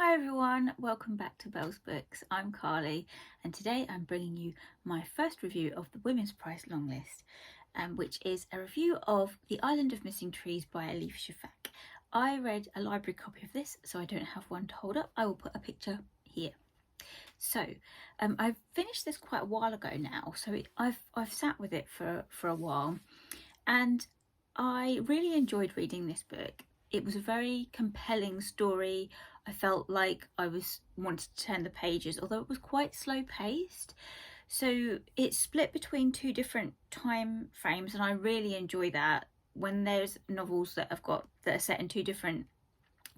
Hi everyone, welcome back to Belle's Books. I'm Carly and today I'm bringing you my first review of the Women's Prize Longlist, which is a review of The Island of Missing Trees by Elif Shafak. I read a library copy of this, so I don't have one to hold up. I will put a picture here. So I've finished this quite a while ago now, so I've sat with it for a while, and I really enjoyed reading this book. It was a very compelling story. I felt like I wanted to turn the pages, although it was quite slow paced. So it's split between two different time frames, and I really enjoy that. When there's novels that are set in two different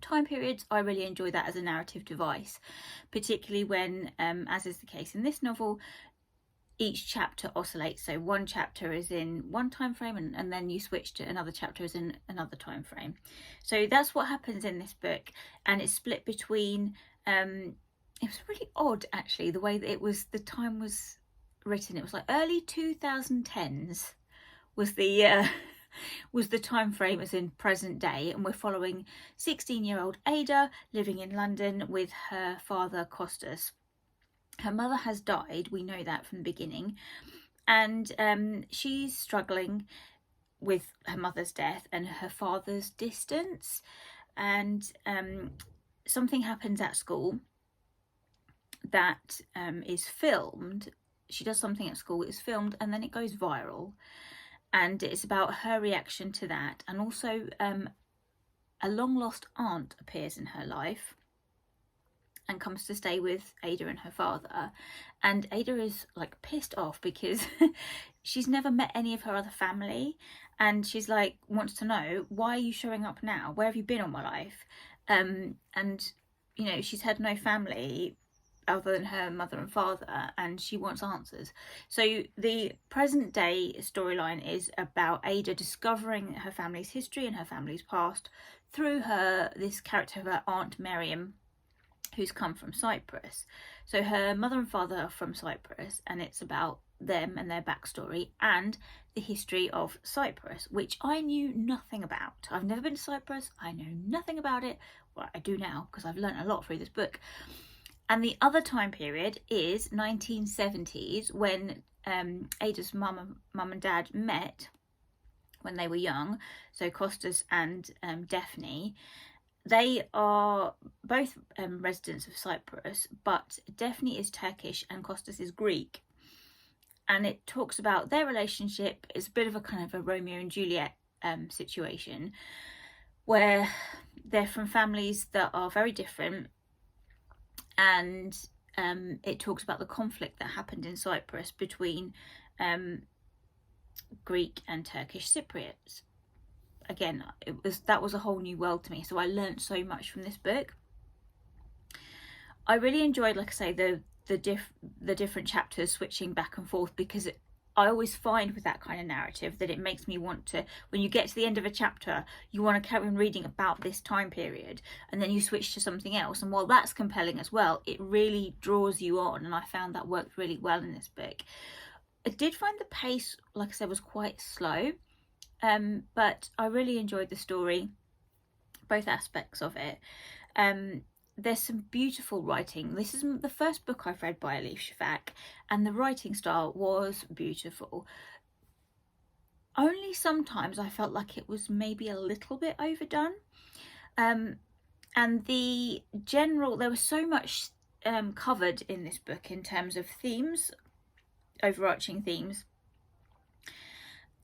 time periods, I really enjoy that as a narrative device, particularly when, as is the case in this novel, each chapter oscillates. So one chapter is in one time frame and then you switch to another chapter is in another time frame. So that's what happens in this book, and it's split between it was really odd actually the way that the time was written. It was like early 2010s was the was the time frame as in present day, and we're following 16-year-old Ada living in London with her father Costas. Her mother has died, we know that from the beginning, and she's struggling with her mother's death and her father's distance, and something happens at school that is filmed. She does something at school, it's filmed, and then it goes viral, and it's about her reaction to that. And also a long lost aunt appears in her life and comes to stay with Ada and her father, and Ada is like pissed off because she's never met any of her other family, and she's like wants to know, why are you showing up now, where have you been all my life? And you know, she's had no family other than her mother and father, and she wants answers. So the present day storyline is about Ada discovering her family's history and her family's past through this character of her Aunt Miriam, who's come from Cyprus. So her mother and father are from Cyprus, and it's about them and their backstory and the history of Cyprus, which I knew nothing about. I've never been to Cyprus, I know nothing about it. Well, I do now because I've learned a lot through this book. And the other time period is 1970s, when Ada's mum and dad met when they were young, so Costas and Daphne. They are both residents of Cyprus, but Daphne is Turkish and Costas is Greek. And it talks about their relationship. It's a bit of a kind of a Romeo and Juliet situation, where they're from families that are very different. And it talks about the conflict that happened in Cyprus between Greek and Turkish Cypriots. Again, that was a whole new world to me, so I learned so much from this book. I really enjoyed, like I say, the different chapters switching back and forth, because I always find with that kind of narrative that it makes me want to, when you get to the end of a chapter, you want to carry on reading about this time period, and then you switch to something else, and while that's compelling as well, it really draws you on, and I found that worked really well in this book. I did find the pace, like I said, was quite slow. But I really enjoyed the story, both aspects of it. There's some beautiful writing. This is the first book I've read by Elif Shafak, and the writing style was beautiful. Only sometimes I felt like it was maybe a little bit overdone. And there was so much covered in this book in terms of themes, overarching themes.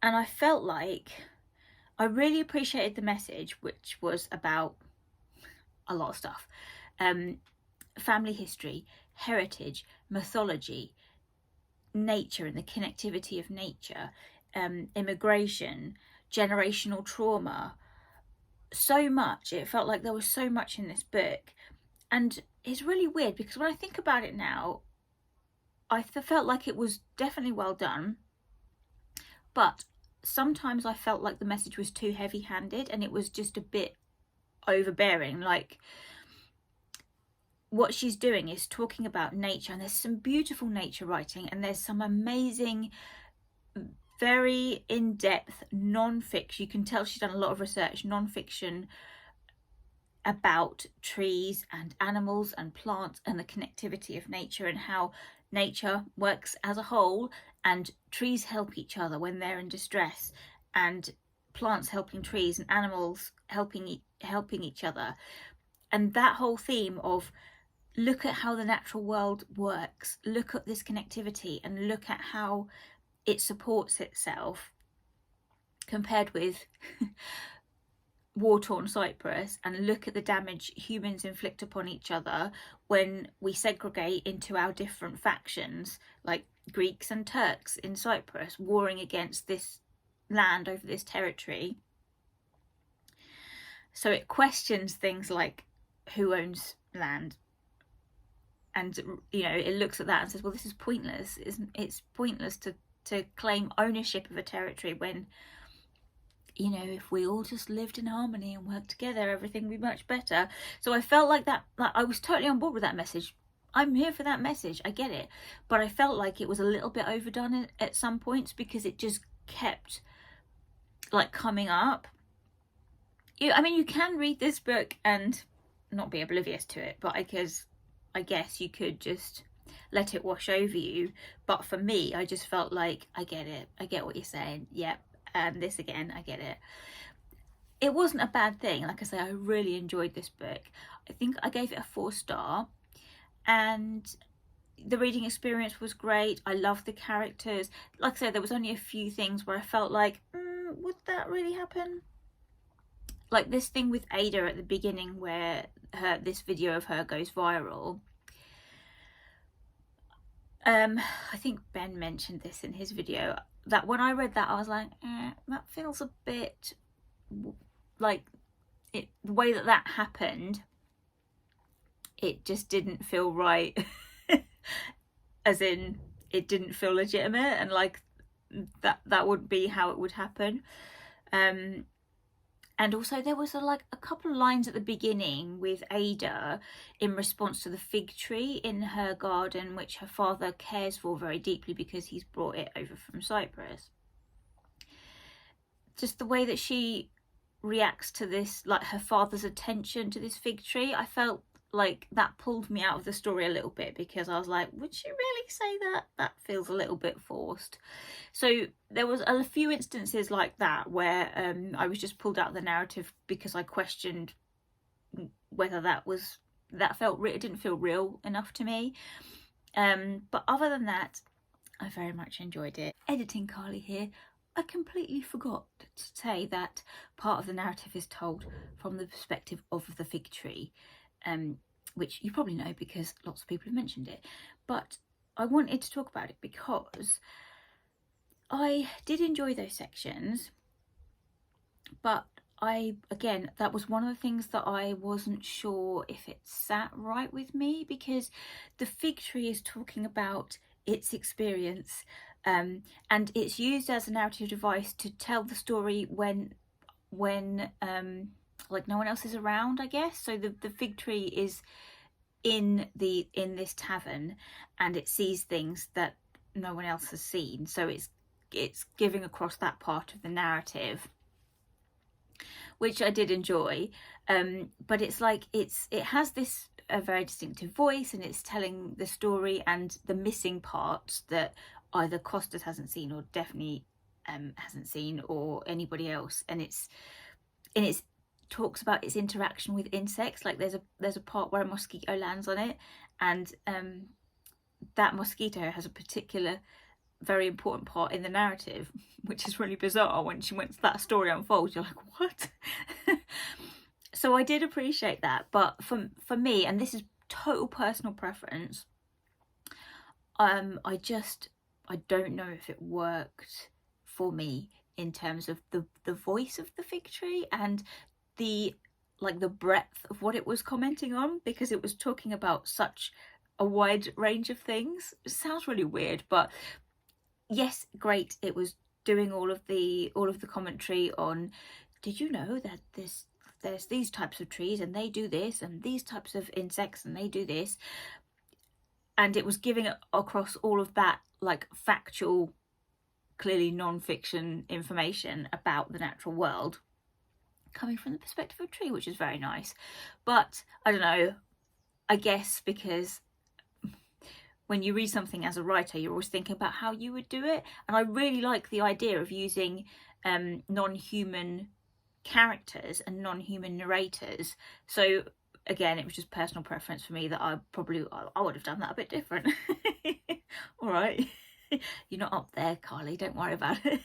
And I felt like I really appreciated the message, which was about a lot of stuff. Family history, heritage, mythology, nature and the connectivity of nature, immigration, generational trauma. So much. It felt like there was so much in this book. And it's really weird because when I think about it now, I felt like it was definitely well done. But sometimes I felt like the message was too heavy-handed and it was just a bit overbearing. Like, what she's doing is talking about nature, and there's some beautiful nature writing, and there's some amazing, very in-depth non-fiction. You can tell she's done a lot of research, non-fiction about trees and animals and plants and the connectivity of nature and how nature works as a whole, and trees help each other when they're in distress, and plants helping trees and animals helping each other. And that whole theme of look at how the natural world works, look at this connectivity, and look at how it supports itself compared with war-torn Cyprus, and look at the damage humans inflict upon each other when we segregate into our different factions, like Greeks and Turks in Cyprus warring against this land over this territory. So it questions things like who owns land, and you know, it looks at that and says, well, this is pointless. It's pointless to claim ownership of a territory when, you know, if we all just lived in harmony and worked together, everything would be much better. So I felt like that, like I was totally on board with that message. I'm here for that message, I get it. But I felt like it was a little bit overdone at some points, because it just kept like coming up. I mean, you can read this book and not be oblivious to it, but I guess you could just let it wash over you. But for me, I just felt like, I get it. I get what you're saying. Yep. This again, I get it. It wasn't a bad thing. Like I say, I really enjoyed this book. I think I gave it a 4-star, and the reading experience was great. I loved the characters. Like I said, there was only a few things where I felt like, would that really happen? Like this thing with Ada at the beginning where this video of her goes viral. I think Ben mentioned this in his video, that when I read that I was like, that feels a bit like it, the way that happened, it just didn't feel right. As in, it didn't feel legitimate, and like that would be how it would happen. And also there was a couple of lines at the beginning with Ada in response to the fig tree in her garden, which her father cares for very deeply because he's brought it over from Cyprus. Just the way that she reacts to this, like her father's attention to this fig tree, I felt like that pulled me out of the story a little bit, because I was like, would she really say that? That feels a little bit forced. So there was a few instances like that where I was just pulled out of the narrative because I questioned whether that felt real. It didn't feel real enough to me. But other than that, I very much enjoyed it. Editing Carly here. I completely forgot to say that part of the narrative is told from the perspective of the fig tree. Which you probably know because lots of people have mentioned it, but I wanted to talk about it because I did enjoy those sections, but again, that was one of the things that I wasn't sure if it sat right with me, because the fig tree is talking about its experience, and it's used as a narrative device to tell the story when like no one else is around, I guess. So the fig tree is in this tavern, and it sees things that no one else has seen, so it's giving across that part of the narrative, which I did enjoy. But it's like it has this a very distinctive voice, and it's telling the story and the missing parts that either Costas hasn't seen, or definitely hasn't seen, or anybody else. And it's talks about its interaction with insects. Like there's a part where a mosquito lands on it, and that mosquito has a particular very important part in the narrative, which is really bizarre. When that story unfolds, you're like, what? So I did appreciate that, but for me, and this is total personal preference, I don't know if it worked for me in terms of the voice of the fig tree and the breadth of what it was commenting on, because it was talking about such a wide range of things. It sounds really weird, but yes, great. It was doing all of the commentary on, did you know that there's these types of trees and they do this, and these types of insects and they do this, and it was giving it across all of that like factual, clearly non-fiction information about the natural world. coming from the perspective of a tree, which is very nice. But I don't know, I guess because when you read something as a writer, you're always thinking about how you would do it. And I really like the idea of using non-human characters and non-human narrators. So again, it was just personal preference for me that I would have done that a bit different. All right. You're not up there, Carly, don't worry about it.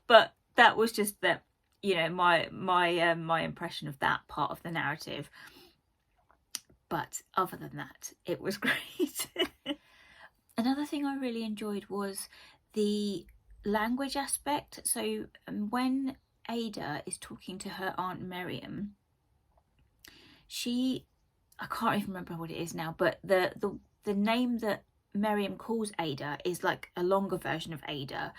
But that was just that, you know, my impression of that part of the narrative. But other than that, it was great. Another thing I really enjoyed was the language aspect. So when Ada is talking to her Aunt Miriam, I can't even remember what it is now, but the name that Miriam calls Ada is like a longer version of Ada,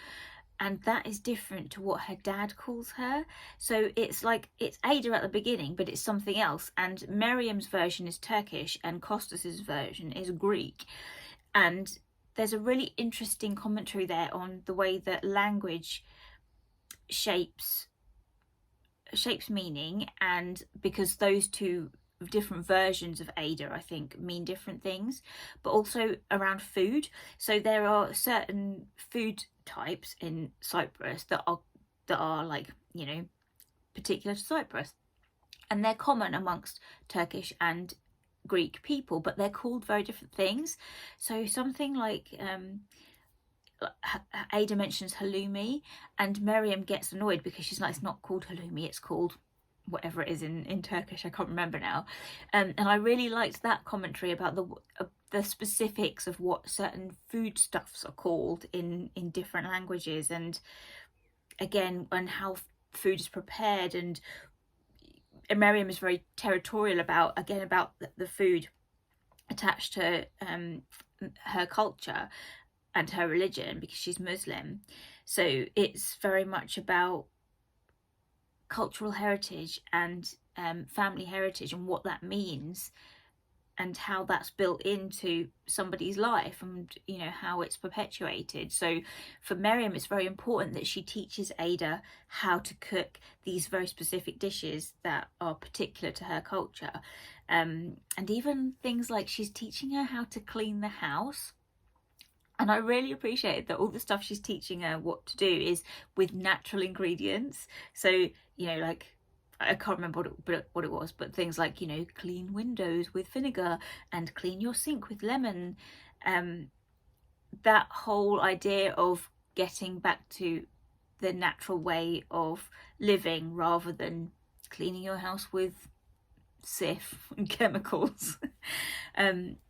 and that is different to what her dad calls her. So it's like, it's Ada at the beginning, but it's something else, and Miriam's version is Turkish and Costas's version is Greek. And there's a really interesting commentary there on the way that language shapes meaning, and because those two different versions of Ada, I think, mean different things, but also around food. So there are certain food types in Cyprus that are like, you know, particular to Cyprus, and they're common amongst Turkish and Greek people, but they're called very different things. So something like Ada mentions halloumi, and Miriam gets annoyed because she's like, it's not called halloumi, it's called whatever it is in Turkish, I can't remember now. And I really liked that commentary about the specifics of what certain foodstuffs are called in different languages, and again, and how food is prepared. And Miriam is very territorial about the food attached to her culture and her religion, because she's Muslim. So it's very much about cultural heritage and family heritage, and what that means, and how that's built into somebody's life, and you know, how it's perpetuated. So for Miriam, it's very important that she teaches Ada how to cook these very specific dishes that are particular to her culture, and even things like she's teaching her how to clean the house. And I really appreciated that all the stuff she's teaching her what to do is with natural ingredients. So, you know, like, I can't remember what it was, but things like, you know, clean windows with vinegar and clean your sink with lemon. That whole idea of getting back to the natural way of living rather than cleaning your house with Sif and chemicals.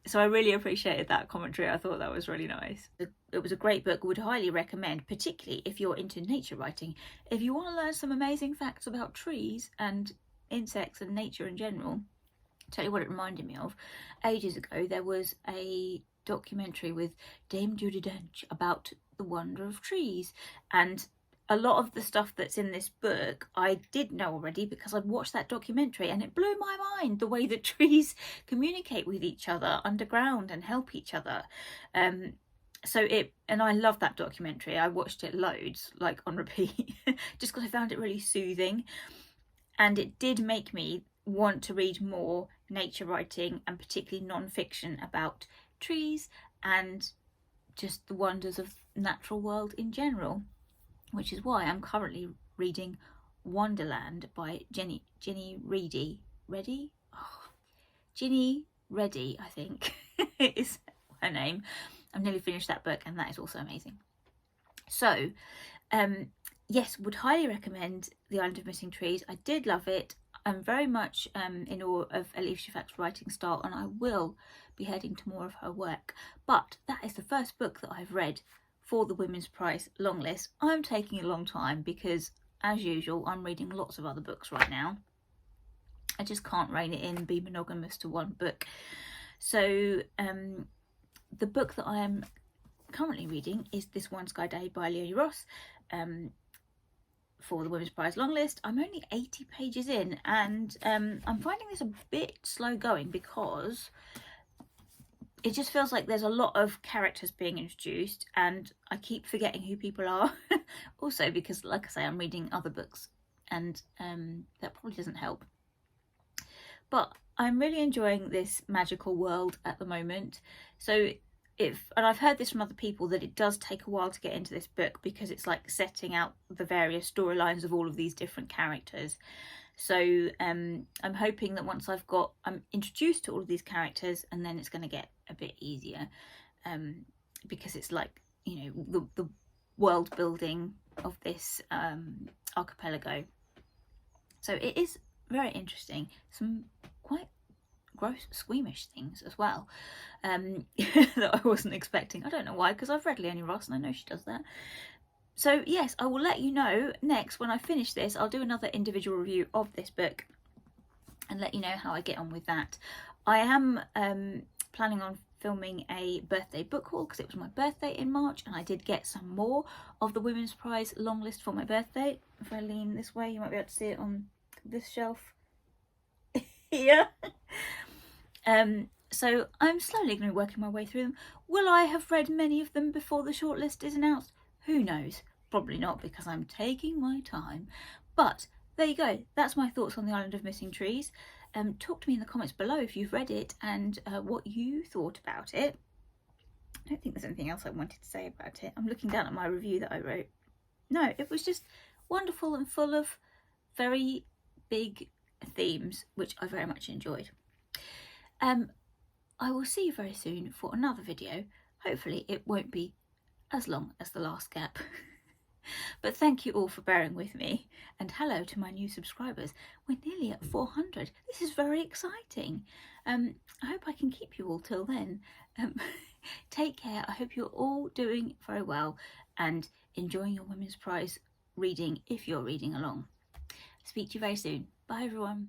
So I really appreciated that commentary. I thought that was really nice. It was a great book. Would highly recommend, particularly if you're into nature writing. If you want to learn some amazing facts about trees and insects and nature in general, I'll tell you what it reminded me of. Ages ago there was a documentary with Dame Judi Dench about the wonder of trees, and a lot of the stuff that's in this book I did know already because I'd watched that documentary, and it blew my mind the way that trees communicate with each other underground and help each other. And I love that documentary. I watched it loads, like on repeat, just because I found it really soothing, and it did make me want to read more nature writing, and particularly non-fiction about trees and just the wonders of the natural world in general, which is why I'm currently reading Wanderland by Jini Reddy. Oh, Jini Reddy, I think is her name. I've nearly finished that book, and that is also amazing. So, yes, would highly recommend The Island of Missing Trees. I did love it. I'm very much in awe of Elif Shafak's writing style, and I will be heading to more of her work. But that is the first book that I've read for the Women's Prize Longlist. I'm taking a long time because, as usual, I'm reading lots of other books right now. I just can't rein it in and be monogamous to one book. So the book that I am currently reading is This One Sky Day by Leone for the Women's Prize Longlist. I'm only 80 pages in, and I'm finding this a bit slow going because it just feels like there's a lot of characters being introduced, and I keep forgetting who people are. Also because, like I say, I'm reading other books and that probably doesn't help. But I'm really enjoying this magical world at the moment. So and I've heard this from other people, that it does take a while to get into this book because it's like setting out the various storylines of all of these different characters. So I'm hoping that once I'm introduced to all of these characters, and then it's going to get a bit easier, because it's like, you know, the world building of this archipelago. So it is very interesting. Some quite gross, squeamish things as well, that I wasn't expecting. I don't know why, because I've read Leone Ross and I know she does that. So yes, I will let you know next when I finish this. I'll do another individual review of this book and let you know how I get on with that. I am planning on filming a birthday book haul because it was my birthday in March, and I did get some more of the Women's Prize long list for my birthday. If I lean this way, you might be able to see it on this shelf here. So I'm slowly going to be working my way through them. Will I have read many of them before the shortlist is announced? Who knows? Probably not, because I'm taking my time. But there you go. That's my thoughts on the Island of Missing Trees. Talk to me in the comments below if you've read it and what you thought about it. I don't think there's anything else I wanted to say about it. I'm looking down at my review that I wrote. No, it was just wonderful and full of very big themes, which I very much enjoyed. I will see you very soon for another video. Hopefully it won't be as long as the last gap. But thank you all for bearing with me, and hello to my new subscribers. We're nearly at 400. This is very exciting. I hope I can keep you all till then. Take care. I hope you're all doing very well and enjoying your Women's Prize reading if you're reading along. Speak to you very soon. Bye everyone.